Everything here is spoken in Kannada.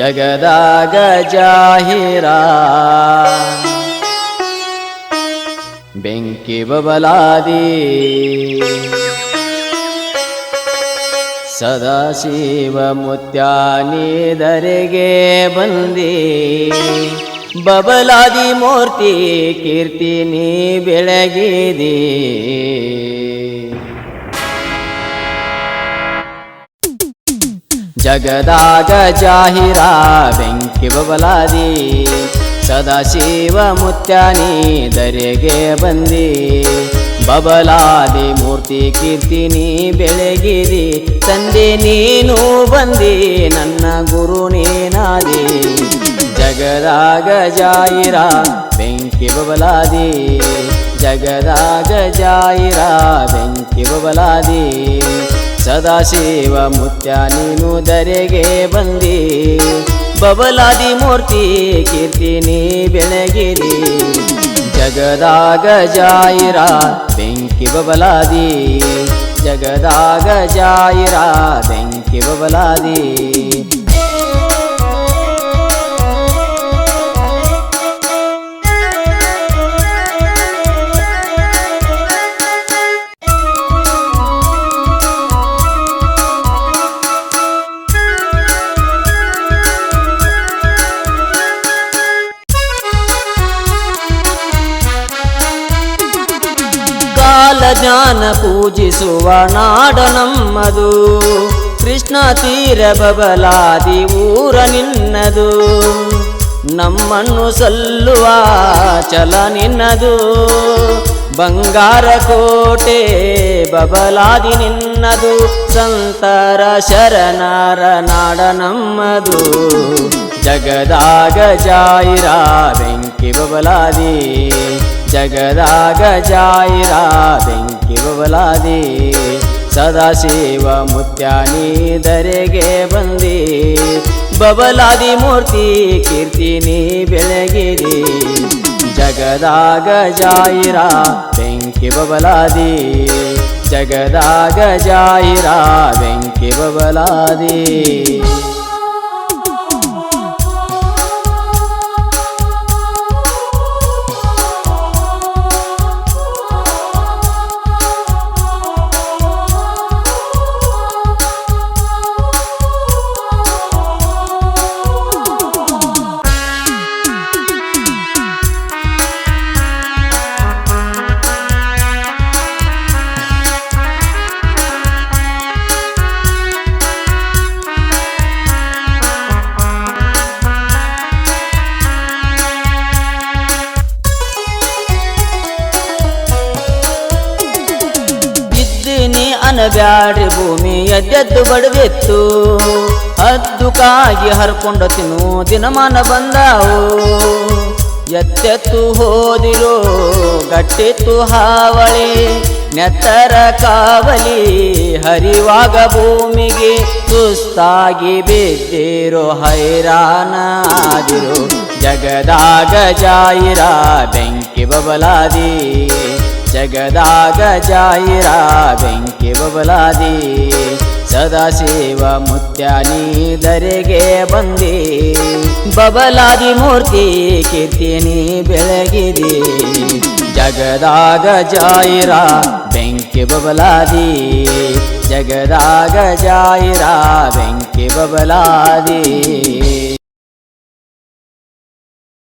ಜಗದಾಗ ಜಾಹಿರ ಬೆಂಕಿ ಬಬಲಾದಿ ಸದಾಶಿವ ಮುತ್ಯಾನಿದರೆಗೆ ಬಂದಿ ಬಬಲಾದಿ ಮೂರ್ತಿ ಕೀರ್ತಿ ನೀ ಬೆಳಗಿದಿ ಜಗದಾಗ ಜಾಹಿರ ಬೆಂಕಿ ಬಬಲಾದಿ ಸದಾಶಿವ ಮುತ್ಯಾನಿದರೆಗೆ ಬಂದಿ ಬಬಲಾದಿ ಮೂರ್ತಿ ಕೀರ್ತಿ ನೀ ಬೆಳಗಿದಿ ತಂದೆ ನೀನು ಬಂದಿ ನನ್ನ ಗುರು ನೀನಾದಿ ಜಗದಾಗ ಜಾಹಿರ ಬೆಂಕಿ ಬಬಲಾದಿ ಜಗದಾಗ ಜಾಹಿರ ಬೆಂಕಿ ಬಬಲಾದಿ ಸದಾಶಿವ ಮುತ್ಯ ನೀನು ದರೆಗೆ ಬಂದಿ ಬಬಲಾದಿ ಮೂರ್ತಿ ಕೀರ್ತಿ ನೀ ಬೆಳಗಿರಿ ಜಗದಾಗ ಜಾಹಿರ ಬೆಂಕಿ ಬಬಲಾದಿ ಜಗದಾಗ ಜಾಹಿರ ಬೆಂಕಿ ಬಬಲಾದಿ ಜ್ಞಾನ ಪೂಜಿಸುವ ನಾಡ ನಮ್ಮದು ಕೃಷ್ಣ ತೀರ ಬಬಲಾದಿ ಊರ ನಿನ್ನದು ನಮ್ಮನ್ನು ಸಲ್ಲುವ ಚಲ ನಿನ್ನದು ಬಂಗಾರ ಕೋಟೆ ಬಬಲಾದಿ ನಿನ್ನದು ಸಂತರ ಶರಣರ ನಾಡ ನಮ್ಮದು ಜಗದಾಗ ಜಾಹಿರ ಬೆಂಕಿ ಬಬಲಾದಿ ಜಗದಾಗ ಜಾಹಿರ ಬೆಂಕಿ ಬಬಲಾದಿ ಸದಾಶಿವ ಮುತ್ಯಾನಿದರೆಗೆ ಬಂದಿ ಬಬಲಾದಿ ಮೂರ್ತಿ ಕೀರ್ತಿ ನೀ ಬೆಳಗಿರಿ ಜಗದಾಗ ಜಾಹಿರ ಬೆಂಕಿ ಬಬಲಾದಿ ಜಗದಾಗ ಜಾಹಿರ ಬೆಂಕಿ ಬಬಲಾದಿ ಬ್ಯಾಡ್ರಿ ಭೂಮಿ ಎದ್ದೆದ್ದು ಬಡವೆತ್ತು ಹದ್ದು ಕಾಗಿ ಹರ್ಕೊಂಡು ತಿನ್ನು ದಿನಮಾನ ಬಂದಾವು ಎತ್ತೆತ್ತು ಹೋದಿರೋ ಗಟ್ಟಿತ್ತು ಹಾವಳಿ ನೆತ್ತರ ಕಾವಲಿ ಹರಿವಾಗ ಭೂಮಿಗೆ ಸುಸ್ತಾಗಿ ಬಿದ್ದಿರೋ ಹೈರಾಣಾದಿರೋ ಜಗದಾಗ ಜಾಹಿರ ಬೆಂಕಿ ಬಬಲಾದಿ ಜಗದಾಗ ಜಾಹಿರ ಬೆಂಕಿ ಬಬಲಾದಿ ಸದಾಶಿವ ಮುತ್ಯಾನಿದರೆಗೆ ಬಂದಿ ಬಬಲಾದಿ ಮೂರ್ತಿ ಕೀರ್ತಿ ನೀ ಬೆಳಗಿದಿ ಜಗದಾಗ ಜಾಹಿರ ಬೆಂಕಿ ಬಬಲಾದಿ ಜಗದಾಗ ಜಾಹಿರ ಬೆಂಕಿ ಬಬಲಾದಿ